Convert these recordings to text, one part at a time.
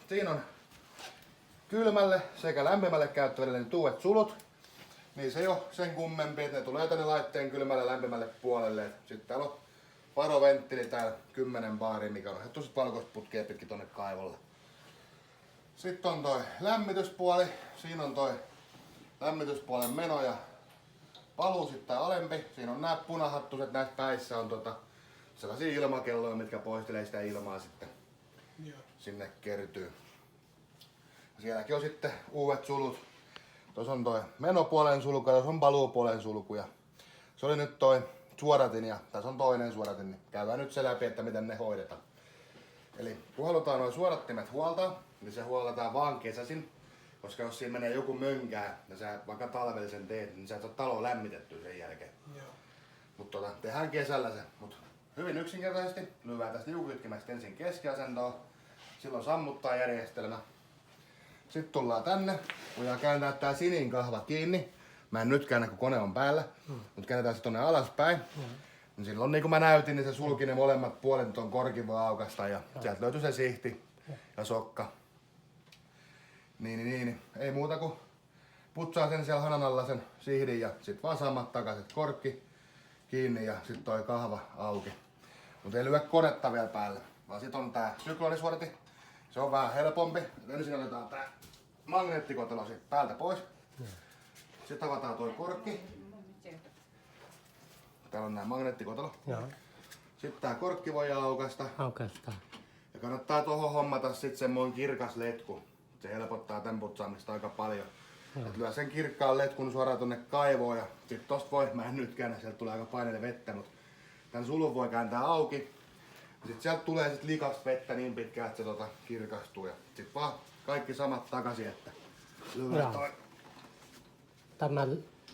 siinä on kylmälle sekä lämpimälle käyttäville ne uudet sulut. Niin se jo sen kummempi, että ne tulee tänne laitteen kylmälle lämpimälle puolelle. Sitten täällä on varoventtiili täällä 10 baari, mikä on otettu sit valkoista putkea pitkin tonne kaivolle. Sitten on toi lämmityspuoli. Siinä on toi lämmityspuolen meno ja paluu sitten alempi. Siinä on nämä punahattuset, näissä päissä on sellaisia ilmakelloja, mitkä poistelee sitä ilmaa sitten. Joo. Sinne kertyy. Sielläkin on sitten uudet sulut. Tuossa on toi menopuolen sulku ja tuossa on paluupuolen sulku. Ja se oli nyt toi suodatin ja tässä on toinen suodatin. Niin käydään nyt se läpi, että miten ne hoidetaan. Eli kun halutaan nuo suodattimet huoltaa, niin se huolletaan vaan kesäisin. Koska jos siinä menee joku mönkää ja sä vaikka talvellisen teet, niin sä et saa taloa lämmitettyä sen jälkeen. Mutta tehdään kesällä se. Mut hyvin yksinkertaisesti lyödään tästä liukukytkimestä ensin keskiasentoon. Silloin sammuttaa järjestelmä. Sitten tullaan tänne, voidaan kääntää tää sinin kahva kiinni. Mä en nyt käännä, kun kone on päällä, mutta käännetään se tonne alaspäin. Niin silloin niin kuin mä näytin, niin se sulki ne molemmat puolet ton korkin voi aukasta ja sieltä löytyy se sihti ja sokka. Niin. Ei muuta kuin putsaa sen siellä hanan alla sen sihdin ja sit vaan samat takaisin korkki kiinni ja sit toi kahva auki. Mutta ei lyö konetta vielä päälle, vaan sit on tää sykloonisuodati. Se on vähän helpompi. Ensin otetaan tää magneettikotelo siitä päältä pois. Sitten avataan toi korkki. Täällä on nää magneettikotelo. Sitten tää korkki voi aukaista. Ja kannattaa tuohon hommata sit semmoinen kirkas letku. Se helpottaa tän putsaamista aika paljon. Et lyö sen kirkkaan letkun suoraan tonne kaivoon ja sit tosta voi, mä en nyt käännä, sieltä tulee aika paineinen vettä, mutta tän sulun voi kääntää auki. Sitten sieltä tulee sit likasta vettä niin pitkään, että se kirkastuu ja sit vaan kaikki samat takaisin, että lyö toi tämä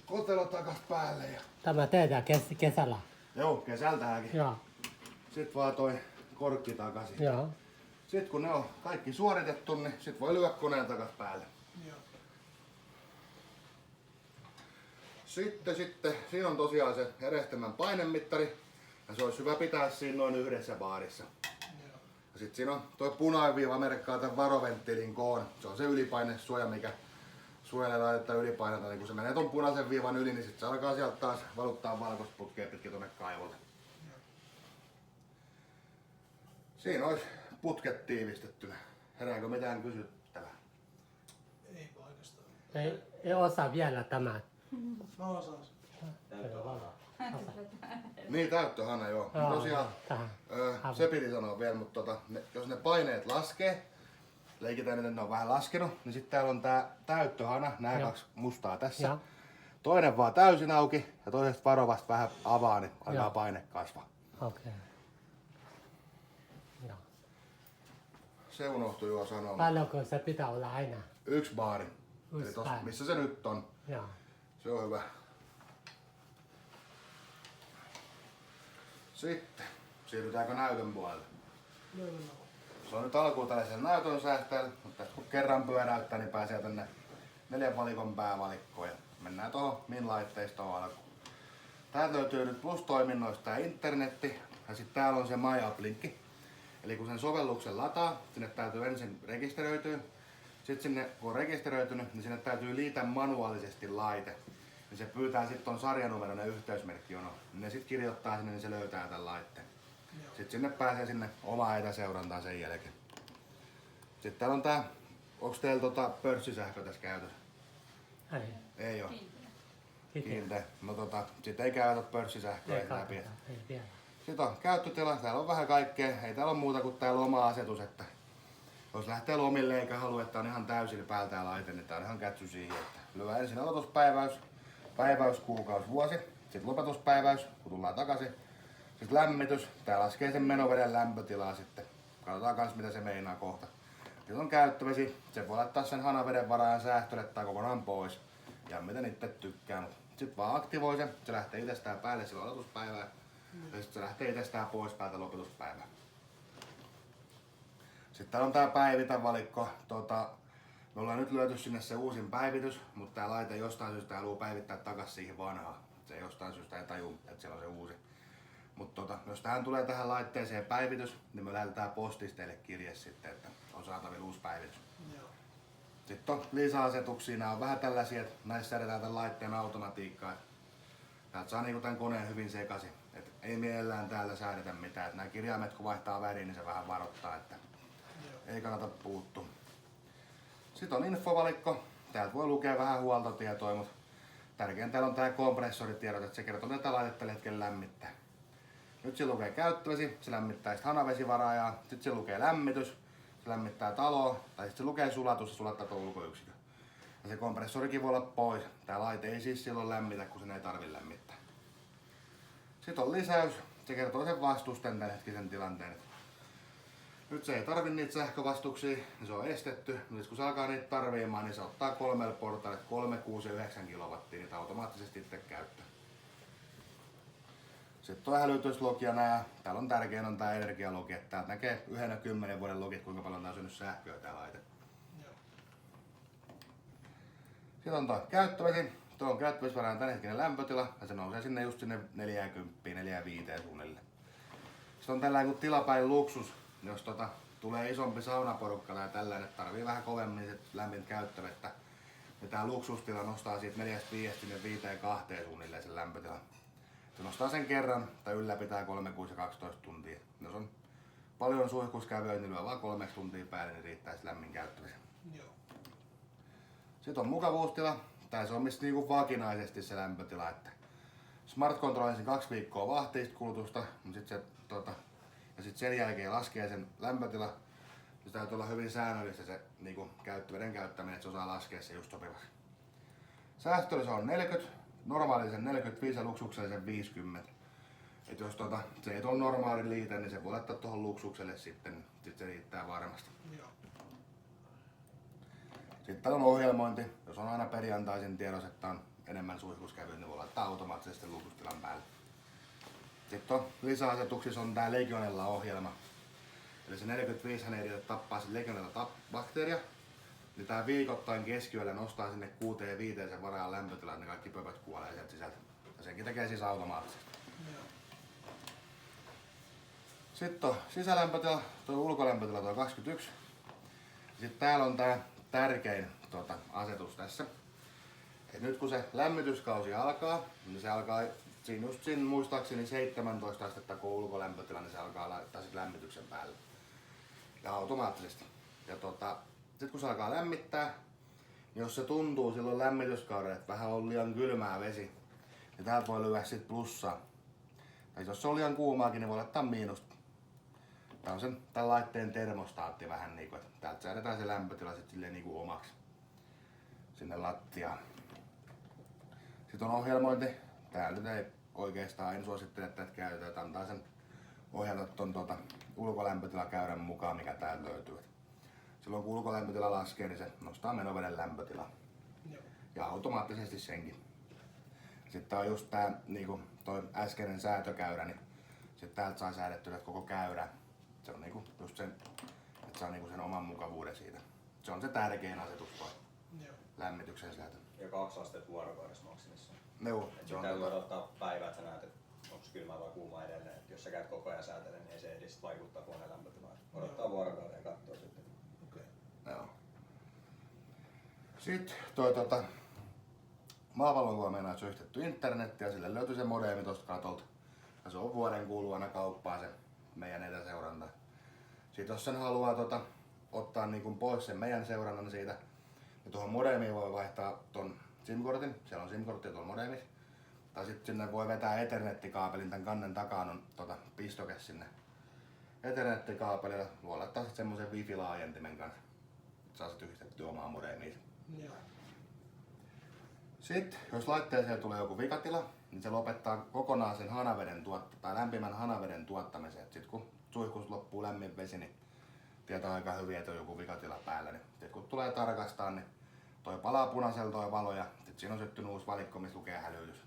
kotelo takas päälle. Ja... Tämä tehdään kesällä. Joo, kesältäänkin. Joo. Sitten vaan toi korkki takaisin. Joo. Sitten kun ne on kaikki suoritettu, niin sit voi lyödä koneen takas päälle. Joo. Sitten siinä on tosiaan se järjestelmän painemittari. Ja se olisi hyvä pitää siinä noin yhdessä baarissa. Joo. Ja sitten siinä on tuo punainen viiva merkkaa tämän varoventtiilin koon. Se on se ylipainesuoja, mikä suojelee laitetta ylipainetta. Niin kun se menee ton punaisen viivan yli, niin sitten se alkaa sieltä taas valuttaa valkoista putkea pitkin tuonne kaivolle. Joo. Siinä olisi putket tiivistettynä. Herääkö mitään kysyttävää? Ei oikeastaan. Ei osaa vielä tämä. Mä osaan. Niin, täyttöhana joo. Tosiaan, se piti sanoa vielä, mutta jos ne paineet laskee, leikitään, että ne on vähän laskenut, niin sitten täällä on tää täyttöhana, nämä kaksi mustaa tässä. Ja. Toinen vaan täysin auki ja toisesta varovasti vähän avaa, niin alkaa paine kasvaa. Okei. Se unohtui jo sanoa. Paljonko se pitää olla aina? 1 baari. Eli tossa, missä se nyt on. Ja. Se on hyvä. Sitten siirrytäänkö näytön puolelle? Se on nyt alkuun tällaisen näytön säästäjällä, mutta kun kerran pyöräyttää, niin pääsee tänne 4 valikon päävalikkoon ja mennään tuohon min laitteistoon alkuun. Täältä löytyy nyt Plus-toiminnoista tää internetti ja sitten täällä on se My App-linkki. Eli kun sen sovelluksen lataa, sinne täytyy ensin rekisteröityä. Sitten sinne, kun on rekisteröitynyt, niin sinne täytyy liitä manuaalisesti laite. Niin se pyytää sitten ton sarjanumeron ja yhteysmerkkijono. Ne sitten kirjoittaa sinne, niin se löytää tämän laitteen. Sitten sinne pääsee sinne omaa etäseurantaan sen jälkeen. Sitten täällä on tää, onks teillä pörssisähkö tässä käytössä? Ei oo. Kiinteä. No sit ei käytä pörssisähköä läpi. Sitten on käyttötila, täällä on vähän kaikkea, ei täällä ole muuta kuin täällä oma asetus, että jos lähtee lomille eikä halua, että on ihan täysin päältä ja laite, niin tää on ihan kätsy siihen, että lyö ensin aloituspäiväys, päiväys, kuukausi, vuosi, sitten lopetuspäiväys, kun tullaan takaisin, sitten lämmitys, tää laskee sen menoveden lämpötilaa sitten, katsotaan kans mitä se meinaa kohta. Sitten on käyttövesi, se voi laittaa sen hanaveden varaan säästölle tai kokonaan pois, ja miten itse tykkää. Sitten vaan aktivoi se lähtee itsestään päälle silloin aloituspäivään. Ja sitten se lähtee itsestään pois päältä lopetuspäivään. Sitten täällä on tää päivitä valikko. Me ollaan nyt löyty sinne se uusin päivitys, mutta tää laite jostain syystä haluaa päivittää takas siihen vanhaan. Se jostain syystä ei taju, että siellä on se uusi. Mutta jos tähän laitteeseen päivitys, niin me lähetetään postista teille kirje sitten, että on saatavilla uusi päivitys. Joo. Sitten on lisäasetuksia, nämä on vähän tällaisia, että näissä säädetään tämän laitteen automatiikkaa. Täältä saa niinku tämän koneen hyvin sekaisin. Et ei mielellään täällä säädetä mitään. Et nämä kirjaimet kun vaihtaa väriin, niin se vähän varoittaa, että ei kannata puuttua. Sitten on infovalikko. Täältä voi lukea vähän huoltotietoja, mutta tärkeintä täällä on tämä kompressoritiedot, että se kertoo mitä laite tällä hetkellä lämmittää. Nyt se lukee käyttövesi, se lämmittää hanavesivaraajaa. Sitten se lukee lämmitys, se lämmittää taloa. Tai sitten se lukee sulatus, se sulattaa tuon ulkoyksikön. Ja se kompressorikin voi olla pois. Tää laite ei siis silloin lämmitä, kun sen ei tarvi lämmittää. Sitten on lisäys. Se kertoo sen vastusten tämän hetkisen tilanteen. Nyt se ei tarvi niitä sähkövastuksia, niin se on estetty. Mutta kun se alkaa niitä tarviimaan, niin se ottaa 3 portaille 3, 6 ja 9 kilowattia niitä automaattisesti itse käyttöön. Sitten on hälytyslogi ja nää. Täällä on tärkein on tää energialogi, että täältä näkee 1 ja 10 vuoden logit, kuinka paljon tää on syönyt sähköä tää laite. Sitten on tuo käyttövesi. Tuo on käyttövesivaraan tämänhetkinen lämpötila ja se nousee sinne just sinne 40-45 suunnilleen. Sitten on tällainen kuin tilapäin luksus, jos tulee isompi saunaporukka ja tällainen, että tarvii vähän kovemmin sit lämmintä käyttövettä. Ja tää luksustila nostaa siitä 4,5 sinne 5,2 suunnilleen sen lämpötilan. Se nostaa sen kerran tai ylläpitää 3, 6 ja 12 tuntia. Jos on paljon suihkuskävijöitä, niin lyö vaan 3 tuntia päälle, niin riittää lämmin käyttövesi. Sitten on mukavuustila. Tää se on mistä niinku vakinaisesti se lämpötila. Että Smart Control sen 2 viikkoa vahtii kulutusta, mutta sit sen jälkeen laskee sen lämpötila. Se täytyy olla hyvin säännöllistä se niinku käyttöveden käyttäminen, että se osaa laskea se just sopivaksi. Säästöllä se on 40, normaalisen 45 ja luksuksellisen 50. Et jos se ei ole normaali liite, niin se voi laittaa tuohon luksukselle sitten, sit se riittää varmasti. Sitten on ohjelmointi, jos on aina perjantaisin tiedossa, että on enemmän suihkuskävyä, niin voi laittaa automaattisesti lukustilan päälle. Sitten on lisäasetuksissa on tää Legionella-ohjelma. Eli se 45 hän ei riitä tappaa sen Legionella-bakteeria. Niin tää viikoittain keskiyöllä nostaa sinne 6-5 sen varaan lämpötilan, että ne kaikki pöpöt kuolee sieltä sisältä. Ja senkin tekee siis automaattisesti. Sitten on sisälämpötila, tuo ulkolämpötila tuo 21. Sitten täällä on tää tärkein asetus tässä. Et nyt kun se lämmityskausi alkaa, niin se alkaa siinä muistaakseni 17 astetta kun ulkolämpötila, niin se alkaa laittaa sit lämmityksen päälle. Ja automaattisesti. Ja sit kun se alkaa lämmittää, niin jos se tuntuu silloin lämmityskaudella, että vähän on liian kylmää vesi, niin täältä voi lyödä sit plussaa. Tai jos se on liian kuumaakin, niin voi laittaa miinusta. Tää on tämän laitteen termostaatti vähän niinku, että täältä säädetään se lämpötila sit silleen niinku omaksi sinne lattiaan. Sitten on ohjelmointi. Täällä nyt ei oikeastaan en suosittele, että käytetään, että antaa sen ohjata ton ulkolämpötilakäyrän mukaan, mikä täältä löytyy. Silloin kun ulkolämpötila laskee, niin se nostaa menoveden lämpötilaa. Ja automaattisesti senkin. Sitten on just tää niinku toi äskeinen säätökäyrä, niin sitten täältä saa säädettyä koko käyrä. Se on niinku just sen, että saa niinku sen oman mukavuuden siitä. Se on se tärkein asetus toi lämmityksen säätö. Ja 2 astetta vuorokaudessa maksimissa. Joo. Sitten täytyy odottaa päivää, että sä näet, että onko kylmää vai kuumaa edelleen. Et jos sä käyt koko ajan säätellen, niin ei se edes vaikuttaa huoneen lämpötilaan. Odottaa vuorokauden ja katsoo sitten. Joo. Sitten maapallonkuva meinaa syystetty internetti ja sille löytyy se modeemi tosta katolta. Ja se on vuoden kuluvana kauppaa se meidän etäseuranta. Sitten jos sen haluaa ottaa niin pois sen meidän seurannan siitä, niin tuohon modeemiin voi vaihtaa ton SIM-kortin. Siellä on SIM-kortti tuolla modeemissa. Tai sitten sinne voi vetää ethernettikaapelin, tämän kannen takaan on pistoke sinne ethernettikaapelilla. Voi laittaa sitten semmoisen wifi-laajentimen kanssa. Saa sitten yhdistettyä omaan modeemiin. Sitten jos laitteeseen tulee joku vikatila, niin se lopettaa kokonaan sen lämpimän hanaveden tuottamisen. Sitten kun suihkus loppuu lämmin vesi, niin tietää aika hyvin, että on joku vikatila päällä. Niin sitten kun tulee tarkastaa, niin toi palaa punaisella toi valo ja sitten siinä on syttynyt uusi valikko, missä lukee hälytys.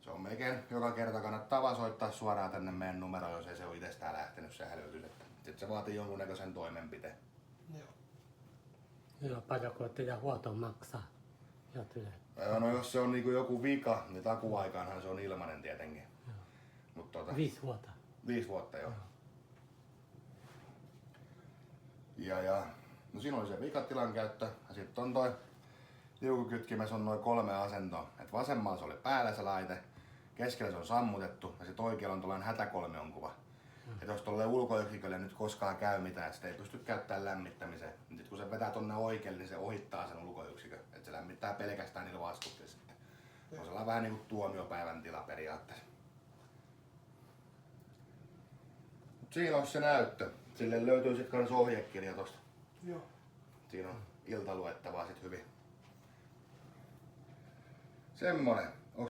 Se on melkein joka kerta kannattaa vaan soittaa suoraan tänne meidän numeroon, jos ei se ole itsestään lähtenyt se hälytys. Sitten se vaatii jonkunnäköisen toimenpiteen. Joo, paljonko teidän huolto maksaa? No jos se on niinku joku vika, niin takuaikaanhan se on ilmainen tietenkin. Mutta 5 vuotta. 5 vuotta jo. Ja no siinä oli se vikatilan käyttö ja sitten on toi liukukytkimessä on noin 3 asentoa. Et vasemmalla se oli päällä se laite, keskellä se on sammutettu ja sitten oikealla on tuollainen hätäkolmion kuva. Et jos tuolle ulkoyksikölle nyt koskaan käy mitään, että sitä ei pysty käyttämään lämmittämiseen, niin sit kun se vetää tonne oikealle, niin se ohittaa sen ulkoyksikön. Et se lämmittää pelkästään niillä vastuksilla sitten. Se on sellainen vähän niinku tuomiopäivän tila periaatteessa. Mut siinä on se näyttö. Sille löytyy sit kans ohjekirja tosta. Joo. Siinä on iltaluettavaa sit hyvin. Semmonen.